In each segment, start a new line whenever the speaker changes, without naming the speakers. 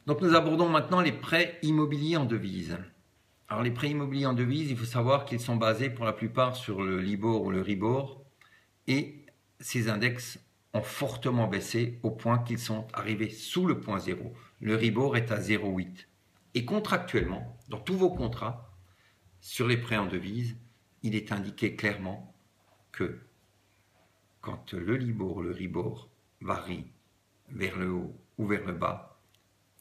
Donc nous abordons maintenant les prêts immobiliers en devises. Alors les prêts immobiliers en devises, il faut savoir qu'ils sont basés pour la plupart sur le Libor ou le Ribor, et ces index ont fortement baissé au point qu'ils sont arrivés sous le point zéro. Le Ribor est à 0,8. Et contractuellement, dans tous vos contrats, sur les prêts en devises, il est indiqué clairement que quand le Libor ou le Ribor varie vers le haut ou vers le bas,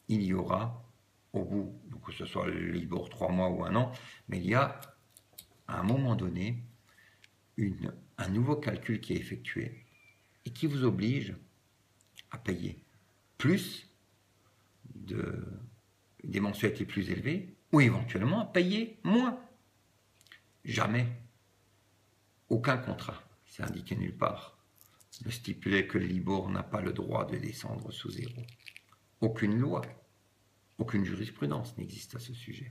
il y aura au bout, que ce soit le Libor 3 mois ou 1 an, mais il y a à un moment donné un nouveau calcul qui est effectué et qui vous oblige à payer plus des mensualités plus élevées ou éventuellement à payer moins. Jamais, aucun contrat, c'est indiqué nulle part, ne stipulait que le Libor n'a pas le droit de descendre sous zéro. Aucune loi, aucune jurisprudence n'existe à ce sujet.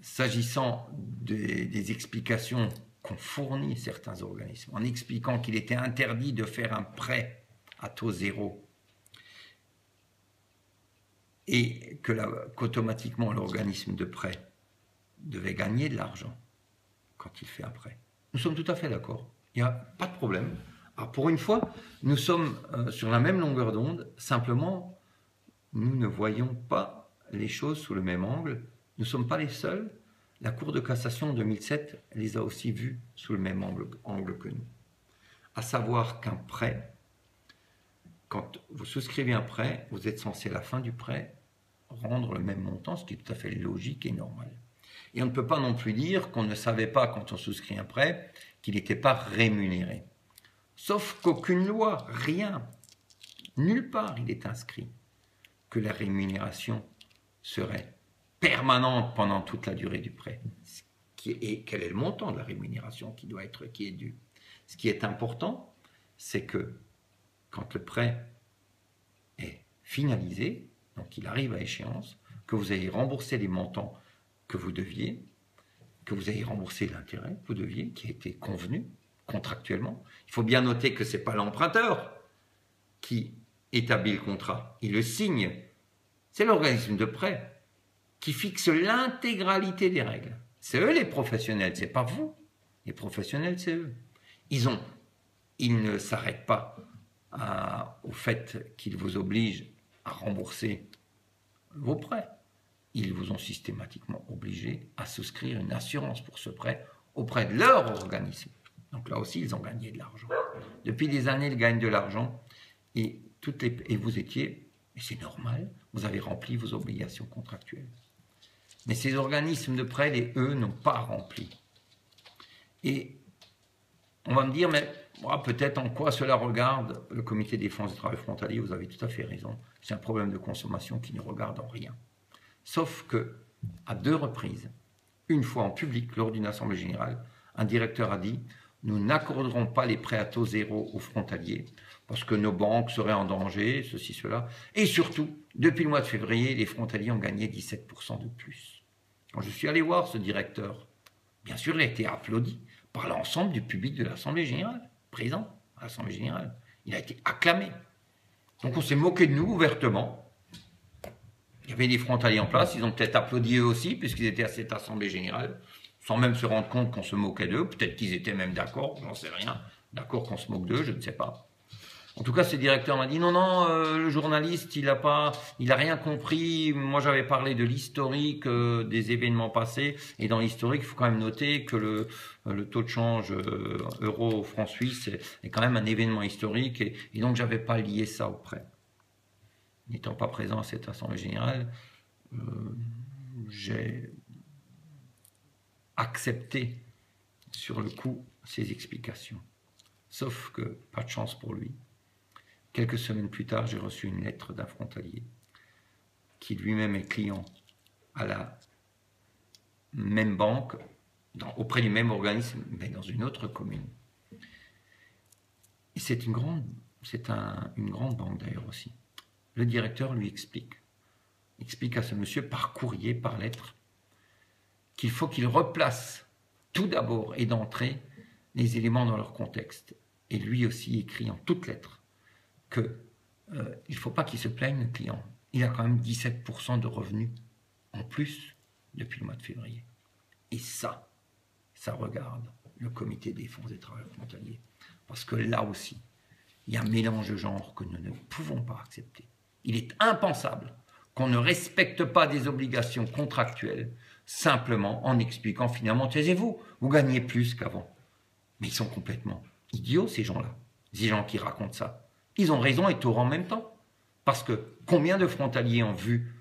S'agissant des explications qu'ont fournies certains organismes, en expliquant qu'il était interdit de faire un prêt à taux zéro et qu'automatiquement l'organisme de prêt devait gagner de l'argent quand il fait un prêt. Nous sommes tout à fait d'accord, il n'y a pas de problème. Alors pour une fois, nous sommes sur la même longueur d'onde, simplement nous ne voyons pas les choses sous le même angle. Nous ne sommes pas les seuls. La Cour de cassation en 2007 les a aussi vus sous le même angle que nous. À savoir qu'un prêt, quand vous souscrivez un prêt, vous êtes censé à la fin du prêt rendre le même montant, ce qui est tout à fait logique et normal. Et on ne peut pas non plus dire qu'on ne savait pas quand on souscrit un prêt qu'il n'était pas rémunéré. Sauf qu'aucune loi, rien, nulle part il est inscrit que la rémunération serait permanente pendant toute la durée du prêt. Et quel est le montant de la rémunération qui est dû? Ce qui est important, c'est que quand le prêt est finalisé, donc il arrive à échéance, que vous ayez remboursé les montants que vous deviez, que vous ayez remboursé l'intérêt que vous deviez, qui a été convenu contractuellement. Il faut bien noter que ce n'est pas l'emprunteur qui établit le contrat, il le signe. C'est l'organisme de prêt qui fixe l'intégralité des règles. C'est eux les professionnels, c'est pas vous. Les professionnels, c'est eux. Ils ne s'arrêtent pas au fait qu'ils vous obligent à rembourser vos prêts. Ils vous ont systématiquement obligé à souscrire une assurance pour ce prêt auprès de leur organisme. Donc là aussi, ils ont gagné de l'argent. Depuis des années, ils gagnent de l'argent et vous étiez, et c'est normal, vous avez rempli vos obligations contractuelles. Mais ces organismes de prêt, eux, n'ont pas rempli. Et on va me dire, mais peut-être en quoi cela regarde le comité de défense du travail frontalier, vous avez tout à fait raison. C'est un problème de consommation qui ne regarde en rien. Sauf que, à 2 reprises, une fois en public, lors d'une assemblée générale, un directeur a dit « Nous n'accorderons pas les prêts à taux zéro aux frontaliers parce que nos banques seraient en danger, ceci, cela. Et surtout, depuis le mois de février, les frontaliers ont gagné 17% de plus. » Quand je suis allé voir ce directeur, bien sûr, il a été applaudi par l'ensemble du public de l'Assemblée générale, présent à l'Assemblée générale. Il a été acclamé. Donc on s'est moqué de nous ouvertement. Il y avait des frontaliers en place, ils ont peut-être applaudi eux aussi, puisqu'ils étaient à cette Assemblée générale, sans même se rendre compte qu'on se moquait d'eux. Peut-être qu'ils étaient même d'accord, j'en sais rien. D'accord qu'on se moque d'eux, je ne sais pas. En tout cas, ce directeur m'a dit non, le journaliste, il a rien compris. Moi, j'avais parlé de l'historique des événements passés. Et dans l'historique, il faut quand même noter que le taux de change euro-franc suisse est quand même un événement historique. Et donc, j'avais pas lié ça au prêt. N'étant pas présent à cette assemblée générale, j'ai accepté sur le coup ces explications. Sauf que, pas de chance pour lui. Quelques semaines plus tard, j'ai reçu une lettre d'un frontalier qui lui-même est client à la même banque, auprès du même organisme, mais dans une autre commune. Et c'est une grande banque d'ailleurs aussi. Le directeur lui explique à ce monsieur par courrier, par lettre, qu'il faut qu'il replace tout d'abord et d'entrée les éléments dans leur contexte. Et lui aussi écrit en toutes lettres qu'il ne faut pas qu'il se plaigne, le client. il a quand même 17% de revenus en plus depuis le mois de février. Et ça regarde le comité des fonds et travailleurs frontaliers. Parce que là aussi, il y a un mélange de genres que nous ne pouvons pas accepter. Il est impensable qu'on ne respecte pas des obligations contractuelles simplement en expliquant finalement, taisez-vous, vous gagnez plus qu'avant. Mais ils sont complètement idiots, ces gens-là. Ces gens qui racontent ça. Ils ont raison et tort en même temps. Parce que combien de frontaliers ont vu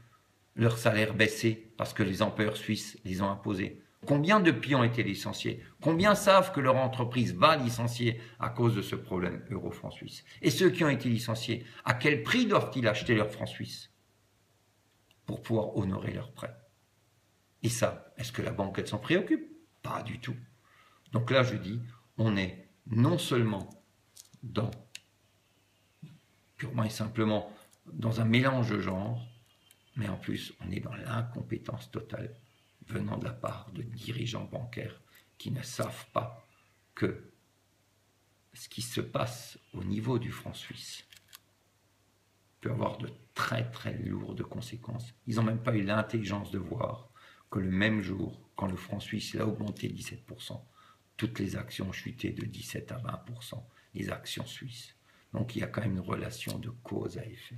leur salaire baisser parce que les employeurs suisses les ont imposés? Combien de pions ont été licenciés? Combien savent que leur entreprise va licencier à cause de ce problème euro-franc suisse? Et ceux qui ont été licenciés, à quel prix doivent-ils acheter leurs francs suisses pour pouvoir honorer leurs prêts? Et ça, est-ce que la banque, elle s'en préoccupe? Pas du tout. Donc là, je dis, on est non seulement purement et simplement dans un mélange de genres, mais en plus, on est dans l'incompétence totale venant de la part de dirigeants bancaires qui ne savent pas que ce qui se passe au niveau du franc suisse peut avoir de très très lourdes conséquences. Ils n'ont même pas eu l'intelligence de voir que le même jour, quand le franc suisse a augmenté de 17%, toutes les actions ont chuté de 17 à 20%, les actions suisses. Donc il y a quand même une relation de cause à effet.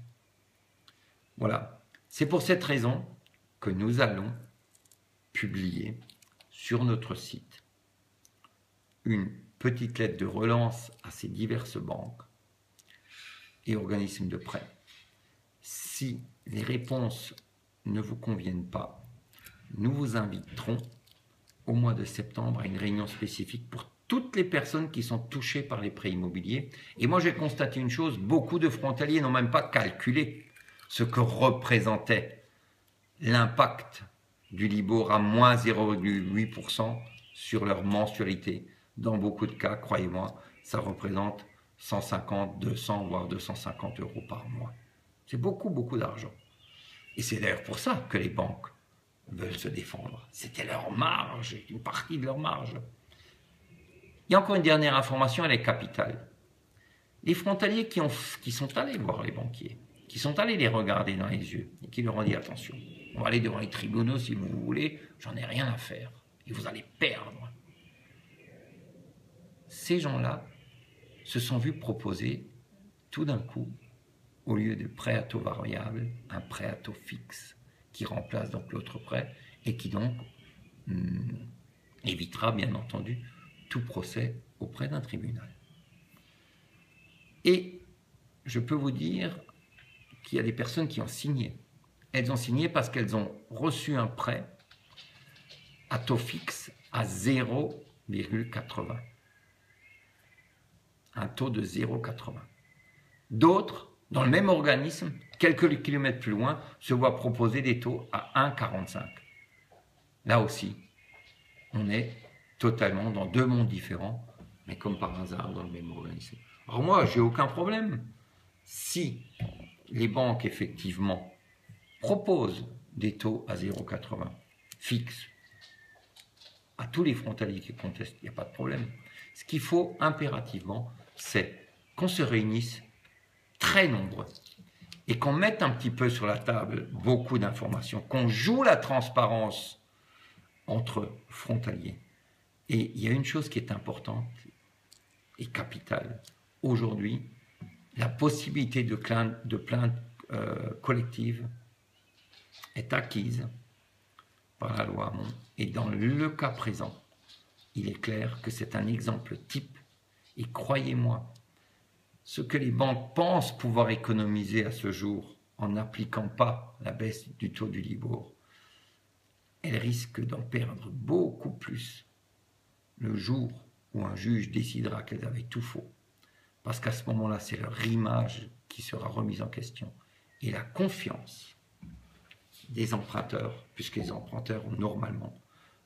Voilà, c'est pour cette raison que nous allons publier sur notre site une petite lettre de relance à ces diverses banques et organismes de prêt. Si les réponses ne vous conviennent pas, nous vous inviterons au mois de septembre à une réunion spécifique pour toutes les personnes qui sont touchées par les prêts immobiliers. Et moi, j'ai constaté une chose, beaucoup de frontaliers n'ont même pas calculé ce que représentait l'impact du Libor à moins 0,8% sur leur mensualité. Dans beaucoup de cas, croyez-moi, ça représente 150, 200, voire 250 euros par mois. C'est beaucoup, beaucoup d'argent. Et c'est d'ailleurs pour ça que les banques veulent se défendre. C'était leur marge, une partie de leur marge. Il y a encore une dernière information, elle est capitale. Les frontaliers qui sont allés voir les banquiers, qui sont allés les regarder dans les yeux et qui leur ont dit attention, on va aller devant les tribunaux si vous voulez, j'en ai rien à faire et vous allez perdre. Ces gens-là se sont vus proposer tout d'un coup, au lieu de prêt à taux variable, un prêt à taux fixe qui remplace donc l'autre prêt et qui donc évitera bien entendu tout procès auprès d'un tribunal. Et je peux vous dire qu'il y a des personnes qui ont signé. Elles ont signé parce qu'elles ont reçu un prêt à taux fixe à 0,80. Un taux de 0,80. D'autres, dans le même organisme, quelques kilomètres plus loin, se voient proposer des taux à 1,45. Là aussi, on est totalement dans deux mondes différents, mais comme par hasard dans le même organisme. Alors moi, j'ai aucun problème. Si les banques, effectivement, proposent des taux à 0,80 fixes à tous les frontaliers qui contestent, il n'y a pas de problème. Ce qu'il faut impérativement, c'est qu'on se réunisse très nombreux et qu'on mette un petit peu sur la table beaucoup d'informations, qu'on joue la transparence entre frontaliers. Et il y a une chose qui est importante et capitale. Aujourd'hui, la possibilité de plainte collective est acquise par la loi Hamon. Et dans le cas présent, il est clair que c'est un exemple type. Et croyez-moi, ce que les banques pensent pouvoir économiser à ce jour en n'appliquant pas la baisse du taux du Libor, elles risquent d'en perdre beaucoup plus le jour où un juge décidera qu'elles avaient tout faux. Parce qu'à ce moment-là, c'est leur image qui sera remise en question. Et la confiance des emprunteurs, puisque les emprunteurs, normalement,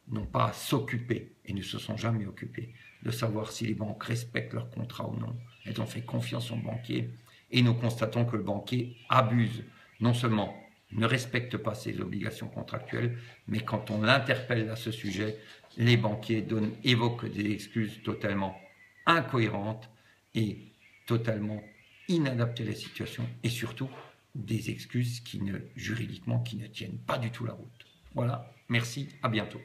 n'ont pas à s'occuper, et ne se sont jamais occupés, de savoir si les banques respectent leur contrat ou non. Elles ont fait confiance au banquier, et nous constatons que le banquier abuse, non seulement ne respecte pas ses obligations contractuelles, mais quand on l'interpelle à ce sujet, les banquiers évoquent des excuses totalement incohérentes et totalement inadaptées à la situation, et surtout des excuses juridiquement qui ne tiennent pas du tout la route. Voilà, merci, à bientôt.